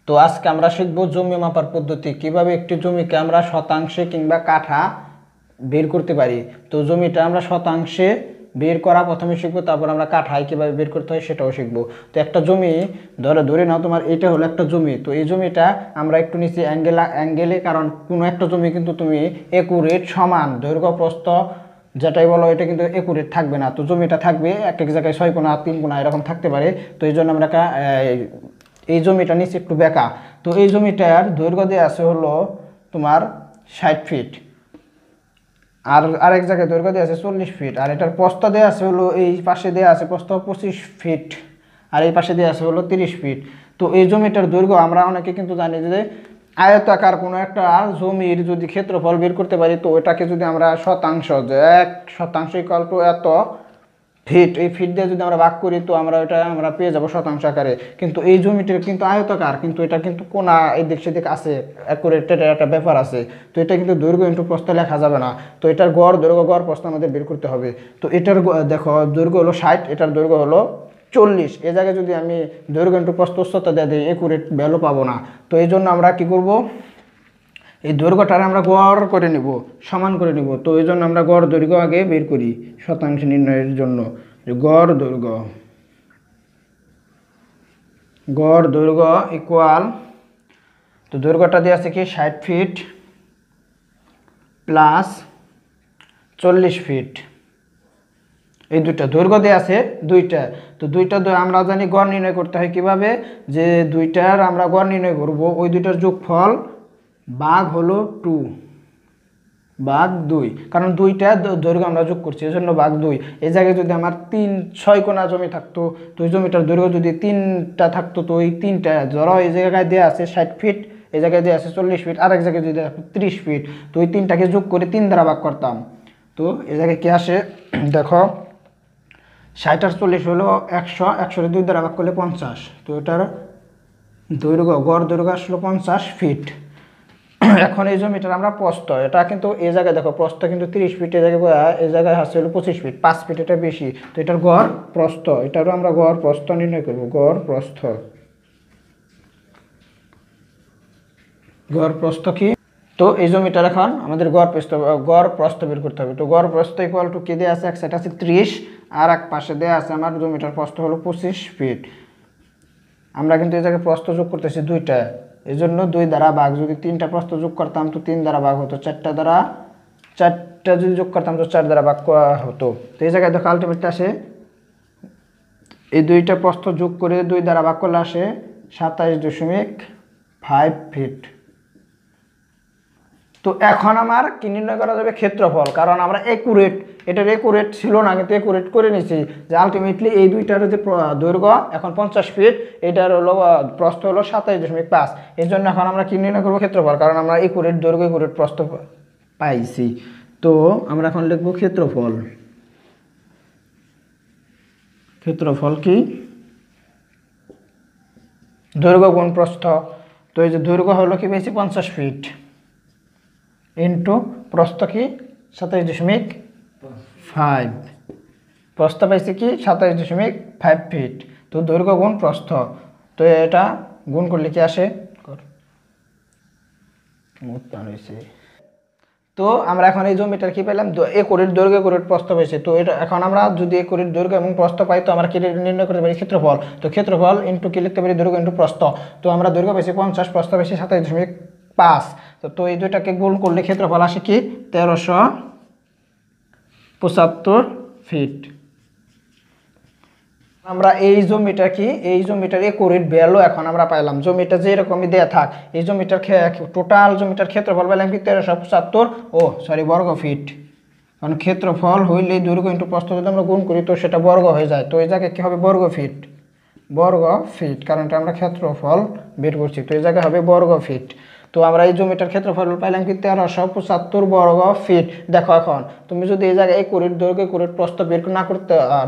তো আজকে আমরা শিখব জমি মাপার পদ্ধতি, কিভাবে একটি জমিকে আমরা শতাংশে কিংবা কাঠা বের করতে পারি। তো জমিটা আমরা শতাংশে বের করা প্রথমে শিখবো, তারপর আমরা কাঠায় কিভাবে বের করতে হয় সেটাও শিখবো। তো একটা জমি ধরে নাও তোমার এটা হলো একটা জমি। তো এই জমিটা আমরা একটু নিচে অ্যাঙ্গেলে, কারণ কোনো একটা জমি কিন্তু তুমি একুরেট সমান দৈর্ঘ্য প্রস্থ যেটাই বলো এটা কিন্তু একুরেট থাকবে না। তো জমিটা থাকবে এক এক জায়গায় 6 কোণা 3 কোণা এরকম থাকতে পারে। তো এই জন্য আমরা এই জমিটা নিচে একটু বেঁকা। তো এই জমিটার দৈর্ঘ্য দেওয়া আছে হলো তোমার 60 ফিট, আর আরেক জায়গায় দৈর্ঘ্য দেওয়া আছে 40 ফিট, আর এটার প্রস্থ দেওয়া আছে হলো এই পাশে দেওয়া আছে প্রস্থ 25 ফিট, আর এই পাশে দেওয়া আছে হলো 30 ফিট। তো এই জমিটার দৈর্ঘ্য আমরা অনেকে কিন্তু জানি যে আয়তাকার কোনো একটা জমির যদি ক্ষেত্রফল বের করতে পারি, তো ওটাকে যদি আমরা শতাংশ, যে 1% ইকুয়াল টু এত ফিট, এই ফিট দিয়ে যদি আমরা ভাগ করি তো আমরা পেয়ে যাব শতাংশ আকারে। কিন্তু এই জমিটার কিন্তু আয়তাকার, কিন্তু এটা কিন্তু কোনা এদিক সেদিক আছে, অ্যাকুরেটের একটা ব্যাপার আছে। তো এটা কিন্তু দৈর্ঘ্য ইন্টু প্রস্থ লেখা যাবে না। তো এটার গড় দৈর্ঘ্য গড় প্রস্থ আমাদের বের করতে হবে। তো এটার দেখো দৈর্ঘ্য হলো 60, এটার দৈর্ঘ্য হলো 40। এ জায়গায় যদি আমি দৈর্ঘ্য ইন্টু প্রস্থ উচ্চতা দিয়ে দিই একুরেট ভ্যালু পাবো না। তো এই জন্য আমরা কি করব, এই দৈর্ঘ্যটার আমরা গড় করে নিব, সমান করে নিব। তো এই জন্য আমরা গড় দৈর্ঘ্য আগে বের করি শতাংশ নির্ণয়ের জন্য। গড় দৈর্ঘ্য ইকুয়াল, তো দৈর্ঘ্যটা দিয়ে আছে কি 60 ফিট প্লাস 40 ফিট, এই দুইটা দৈর্ঘ্য দিয়ে আছে দুইটা। তো দুইটা আমরা জানি গড় নির্ণয় করতে হয় কিভাবে, যে দুইটার আমরা গড় নির্ণয় করব, ওই দুইটার যোগফল ভাগ হলো 2 ভাগ 2, কারণ দুইটা দৈর্ঘ্য আমরা যোগ করছি এই জন্য ভাগ 2। এই জায়গায় যদি আমার 6 কোণা জমি থাকতো, তো ওই জমিটার দৈর্ঘ্য যদি 3টা থাকতো, তো ওই 3টা ধরো এই জায়গায় দেওয়া আছে 60 ফিট, এই জায়গায় দেওয়া আছে 40 ফিট, আরেক জায়গায় যদি 30 ফিট, তো ওই 3টাকে যোগ করে 3 দ্বারা ভাগ করতাম। তো এই জায়গায় কি আসে দেখো, 60 আর 40 হলো 100, 100 2 দ্বারা ভাগ করলে 50। তো এটার দৈর্ঘ্য গড় দৈর্ঘ্য আসলো 50 ফিট। এখন এই জমিটার আমরা প্রস্থ, এটা কিন্তু এই জায়গায় দেখো প্রস্থ কিন্তু 30 ফিট, এই জায়গায় আছে হলো 25 ফিট, 5 ফিট এটা বেশি। তো এটার গড় প্রস্থ, এটারও আমরা গড় প্রস্থ নির্ণয় করব। গড় প্রস্থ কি, তো এই জমিটার এখন আমাদের গড় প্রস্থ বের করতে হবে। তো গড় প্রস্থ ইকুয়াল টু কি দেওয়া আছে, এক সাইড আছে 30 আর এক পাশে দেওয়া আছে আমার জমিটার প্রস্থ হলো 25 ফিট। আমরা কিন্তু এই জায়গায় প্রস্থ যোগ করতেছি দুইটা, এই জন্য 2 দ্বারা ভাগ, যদি 3টা প্রস্থ যোগ করতাম তো 3 দ্বারা ভাগ হতো, 4টা যদি যোগ করতাম তো 4 দ্বারা ভাগ হতো। তো এই জায়গায় দেখো আলটিমেটলি আসে, এই দুইটা প্রস্থ যোগ করে 2 দ্বারা ভাগ করলে আসে 27.5 ফিট। তো এখন আমার কি নির্ণয় করা যাবে, ক্ষেত্রফল, কারণ আমরা এটার একুরেট ছিল না, কিন্তু একুরেট করে নিয়েছি যে আলটিমেটলি এই দুইটার যে দৈর্ঘ্য এখন 50 ফিট, এটার হলো প্রস্থ হলো 27.5। এই জন্য এখন আমরা কি নির্ণয় করবো, ক্ষেত্রফল, কারণ আমরা একুরেট দৈর্ঘ্য একুরেট প্রস্থ পাইছি। তো আমরা এখন লিখবো ক্ষেত্রফল কি, দৈর্ঘ্য গুণ প্রস্থ। তো এই যে দৈর্ঘ্য হলো কি পেয়েছি 50 ফিট ইন্টু প্রস্থ কি 27.5, প্রস্থ পাইছে কি 27.5 ফিট। তো দৈর্ঘ্য গুণ প্রস্থ, তো এটা গুণ করলে কি আসে, তো আমরা এখন এই জমিটার কি পেলাম, একুরেট দৈর্ঘ্য একুরেট প্রস্থ পেয়েছে। তো এটা এখন আমরা যদি একুরেট দৈর্ঘ্য এবং প্রস্থ পাই, তো আমরা কি নির্ণয় করতে পারি, ক্ষেত্রফল। তো ক্ষেত্রফল ইন্টু কি লিখতে পারি, দৈর্ঘ্য ইন্টু প্রস্থ। তো আমরা দৈর্ঘ্য পেয়েছি 50, প্রস্থ পেয়েছি 27.5। তো এই দুইটাকে গুণ করলে ক্ষেত্রফল আসে কি 1375 ফিট। আমরা এই জমিটার একুরেট ভ্যালু এখন আমরা পাইলাম। জমিটা যেরকমই দেয়া থাক, এই জমিটার টোটাল জমিটার ক্ষেত্রফল পাইলাম কি 1375 বর্গ ফিট। কারণ ক্ষেত্রফল হইলে দৈর্ঘ্য ইন্টু প্রস্থ যদি আমরা গুণ করি তো সেটা বর্গ হয়ে যায়। তো এই জায়গায় কি হবে, বর্গ ফিট, কারণ এটা আমরা ক্ষেত্রফল বের করছি। তো এই জায়গায় হবে বর্গ ফিট। তো আমরা এই জমিটার ক্ষেত্রফল পাইলাম কি 1375 বর্গ ফিট। দেখো এখন তুমি যদি এই জায়গায় একুরেট দৈর্ঘ্য একুরেট প্রস্থ বের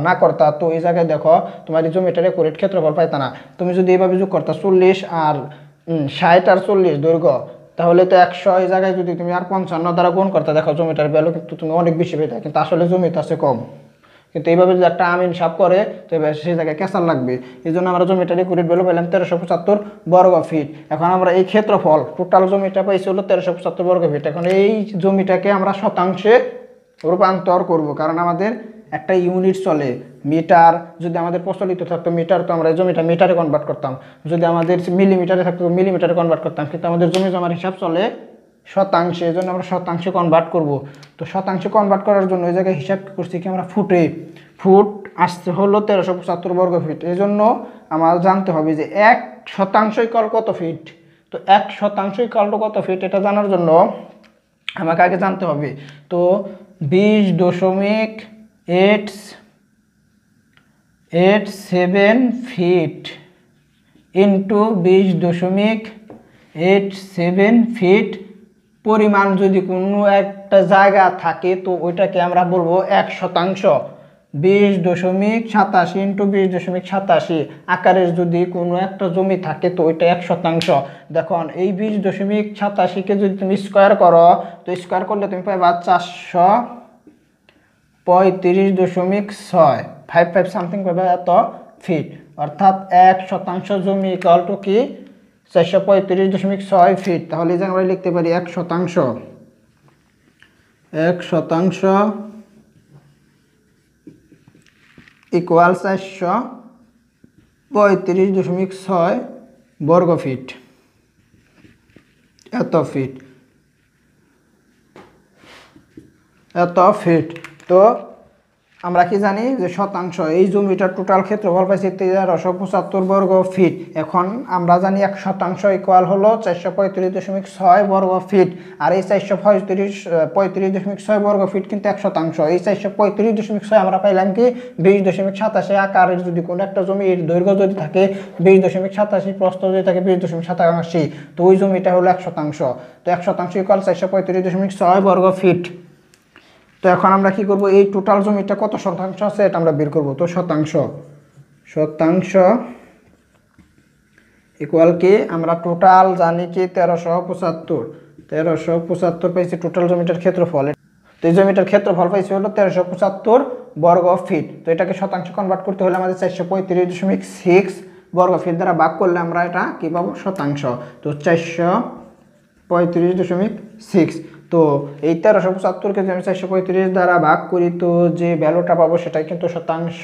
না করতা, তো এই জায়গায় দেখো তোমার এই জমিটার একুরেট ক্ষেত্রফল পাইতা না। তুমি যদি এইভাবে যোগ করতা 40 আর 60 আর 40 দৈর্ঘ্য, তাহলে তো 100, এই জায়গায় যদি তুমি আর 55 দ্বারা গুণ করতে, দেখো জমিটার ভ্যালু কিন্তু তুমি অনেক বেশি পেতে, কিন্তু আসলে জমিটা আছে কম। কিন্তু এইভাবে যদি একটা আমিন সাপ করে তো এবার সেই জায়গায় ক্যাসার লাগবে। এই জন্য আমরা জমিটার একুরেট ভ্যালু পেলাম 1375 বর্গ ফিট। এখন আমরা এই ক্ষেত্রফল টোটাল জমিটা পাইছি হলো 1375 বর্গ ফিট। এখন এই জমিটাকে আমরা শতাংশে রূপান্তর করব, কারণ আমাদের একটা ইউনিট চলে মিটার। যদি আমাদের প্রচলিত থাকতো মিটার তো আমরা এই জমিটা মিটারে কনভার্ট করতাম, যদি আমাদের মিলিমিটারে থাকতো মিলিমিটারে কনভার্ট করতাম, কিন্তু আমাদের জমি জমার হিসাব চলে শতাংশে, এই জন্য আমরা শতাংশে কনভার্ট করব। তো শতাংশে কনভার্ট করার জন্য ওই জায়গায় হিসাব করছি কি আমরা ফুটে, ফুট আসতে হলো 1375 বর্গ ফিট। এই জন্য আমার জানতে হবে যে 1% ইকুয়াল কত ফিট। তো 1% ইকুয়াল কত ফিট এটা জানার জন্য আমাকে আগে জানতে হবে। তো 20.87 ফিট ইন্টু 20.87 ফিট পরিমাণ যদি কোনো একটা জায়গা থাকে তো ওইটাকে আমরা বলবো 1%। 20.87 ইন্টু 20.87 আকারের যদি কোনো একটা জমি থাকে তো ওইটা 1%। দেখুন এই 20.87কে যদি তুমি স্কোয়ার করো তো স্কোয়ার করলে তুমি পাবা 435.6 55 সামথিং পাবে এত ফিট। অর্থাৎ 1% জমি ইকুয়াল টু কি 435.6 ফিট। তাহলে এই যে আমরা লিখতে পারি 1% ইকুয়াল 435.6 বর্গ ফিট, এত ফিট। তো আমরা কি জানি যে শতাংশ, এই জমিটার টোটাল ক্ষেত্রফল পাইছি 1375 বর্গ ফিট। এখন আমরা জানি 1% ইকুয়াল হলো 435.6 বর্গ ফিট, আর এই 435.6 বর্গ ফিট কিন্তু 1%। এই 435.6 আমরা পাইলাম কি 20.87 আকারের যদি কোনো একটা জমির দৈর্ঘ্য যদি থাকে 20.87, প্রস্থ যদি থাকে 20.87, তো ওই জমিটা হলো 1%। তো 1% ইকুয়াল 435.6 বর্গ ফিট। তো এখন আমরা কি করব, এই টোটাল জমিটা কত শতাংশ আছে এটা আমরা বের করব। তো শতাংশ ইকুয়াল কি আমরা টোটাল জানি কি 1375 পাইছি টোটাল জমিটার ক্ষেত্রফল। তো এই জমিটার ক্ষেত্রফল পাইছি হলো 1375 বর্গ ফিট। তো এটাকে শতাংশ কনভার্ট করতে হলে আমাদের 435.6 বর্গ ফিট দ্বারা ভাগ করলে আমরা এটা কি পাবো শতাংশ। তো 435.6। তো এই 1375কে যদি আমি 435 দ্বারা ভাগ করি তো যে ভ্যালুটা পাবো সেটাই কিন্তু শতাংশ।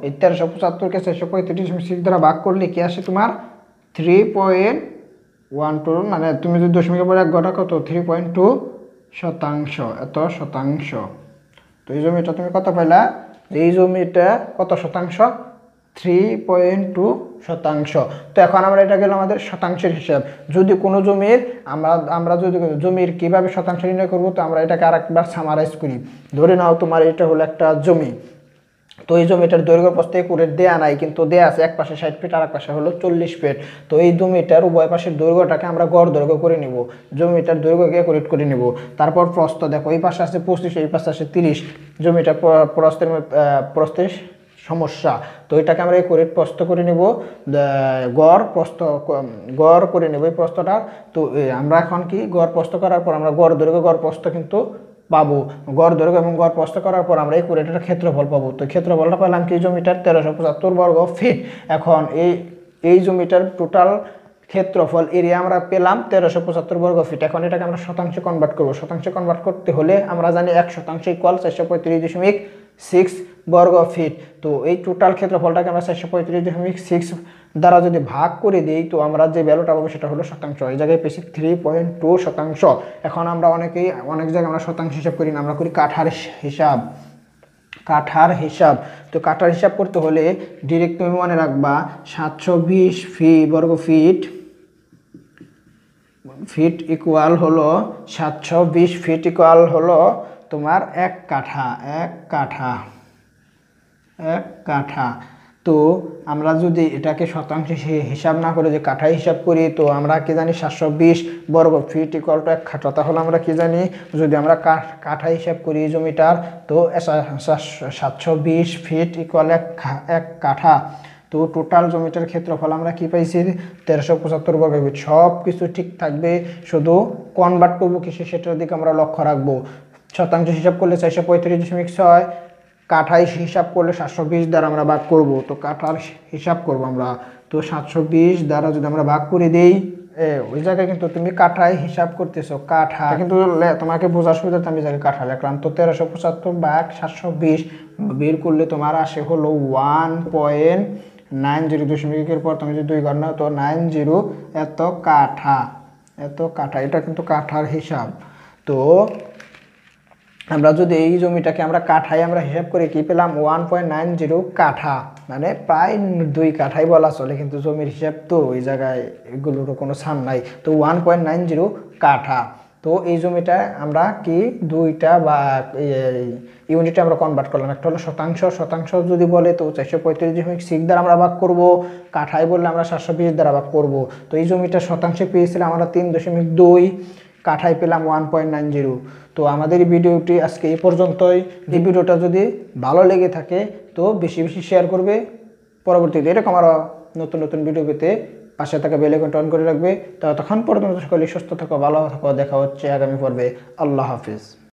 এই 1375কে 435.6 দ্বারা ভাগ করলে কি আসে তোমার 3.12, মানে তুমি যদি দশমিকের পরে এক ঘটা কত 3.2 শতাংশ, এত শতাংশ। তো এই জমিটা তুমি কত পাইলা, এই জমিটা কত শতাংশ 3.2 শতাংশ। তো এখন আমরা এটা গেল আমাদের শতাংশের হিসাব। যদি কোনো জমির আমরা যদি জমির কিভাবে শতাংশ নির্ণয় করবো, তো আমরা এটাকে আরেকবার সামারাইজ করি। ধরে নাও তোমার এটা হলো একটা জমি, তো এই জমিটার দৈর্ঘ্য প্রস্থ একুরেট দেয়া নাই, কিন্তু দেয়া আছে এক পাশে 60 ফিট আর এক পাশে হলো 40 ফিট। তো এই জমিটার উভয় পাশের দৈর্ঘ্যটাকে আমরা গড় দৈর্ঘ্য করে নিব, জমিটার দৈর্ঘ্যকে একুরেট করে নিব। তারপর প্রস্থ দেখো এই পাশে আছে 25, এই পাশে আছে 30, জমিটার প্রস্থের সমস্যা। তো এটাকে আমরা একুরেট প্রস্থ করে নিব, গড় করে নেব এই প্রস্থটা। তো আমরা এখন কি গড় প্রস্থ করার পর আমরা গড় দৈর্ঘ্য গড় প্রস্থ কিন্তু পাবো, গড় দৈর্ঘ্য এবং গড় প্রস্থ করার পর আমরা একুরেটের ক্ষেত্রফল পাবো। তো ক্ষেত্রফলটা পেলাম কি জমিটার 1375 বর্গ ফিট। এখন এই জমিটার টোটাল ক্ষেত্রফল এরিয়া আমরা পেলাম 1375 বর্গ ফিট। এখন এটাকে আমরা শতাংশে কনভার্ট করব। শতাংশে কনভার্ট করতে হলে আমরা জানি 1% ইকুয়াল 435.6 বর্গ ফিট। তো এই টোটাল ক্ষেত্রফলটাকে আমরা 435.6 দ্বারা যদি ভাগ করে দিই তো আমরা যে ভ্যালুটা পাবো সেটা হলো শতাংশ। এই জায়গায় পেয়েছি 3.2 শতাংশ। এখন আমরা অনেক জায়গায় আমরা শতাংশ হিসাব করি না, আমরা করি কাঠার হিসাব। তো কাঠার হিসাব করতে হলে ডিরেক্ট তুমি মনে রাখবা 720 বর্গ ফিট ইকুয়াল হলো 720 ফিট ইকুয়াল হলো তোমার 1 কাঠা। তো আমরা যদি এটাকে শতাংশ হিসাব না করে যে কাঠা হিসাব করি তো আমরা কি জানি 720 বর্গ ফিট ইকুয়াল টু 1 কাঠা। তাহলে আমরা কি জানি যদি আমরা কাঠা হিসাব করি জমিটার তো 720 ফিট ইকুয়াল 1 কাঠা। তো টোটাল জমিটার ক্ষেত্রফল আমরা কি পাইছি 1375 বর্গ ফিট। সব কিছু ঠিক থাকবে, শুধু কনভার্ট করবো কিসে সেটার দিকে আমরা লক্ষ্য রাখবো। শতাংশ হিসাব করলে 435.6 কাঠায় হিসাব করলে 720 দ্বারা আমরা ভাগ করব। তো কাঠার হিসাব করব আমরা। তো 720 দ্বারা যদি আমরা ভাগ করে দেই, ওই জায়গায় কিন্তু তুমি কাঠায় হিসাব করতেছো, কাঠা কিন্তু তোমাকে বোঝার সুবিধাতে আমি জায়গায় কাঠা লিখলাম। তো 1375 ভাগ 720 বের করলে তোমার আসে হলো 1.90 দশমিকের পর তুমি যদি 2 ঘর নাও তো 90 এত কাঠা, এত কাঠা। এটা কিন্তু কাঠার হিসাব। তো আমরা যদি এই জমিটাকে আমরা কাঠায় আমরা হিসাব করে কি পেলাম, 1.90 কাঠা, মানে প্রায় 2 কাঠাই বলা চলে, কিন্তু জমির হিসাব তো ওই জায়গায় এগুলোরও কোনো ছাড় নাই। তো 1.90 কাঠা। তো এই জমিটা আমরা কি দুইটা বা ইউনিটে আমরা কনভার্ট করলাম। একটা হলো শতাংশ, শতাংশ যদি বলে তো 435.6 দ্বারা আমরা ভাগ করব, কাঠায় বললে আমরা 720 দ্বারা ভাগ করব। তো এই জমিটা শতাংশে পেয়েছিলাম আমরা 3.2, কাঠায় পেলাম 1.90। তো আমাদের এই ভিডিওটি আজকে এই পর্যন্তই। এই ভিডিওটা যদি ভালো লেগে থাকে তো বেশি বেশি শেয়ার করবে। পরবর্তীতে এরকম আরও নতুন নতুন ভিডিও পেতে পাশে থাকা বেল আইকনটা অন করে রাখবে। ততক্ষণ পর্যন্ত সকলে সুস্থ থাকো, ভালো থাকো। দেখা হচ্ছে আগামী পর্বে। আল্লাহ হাফিজ।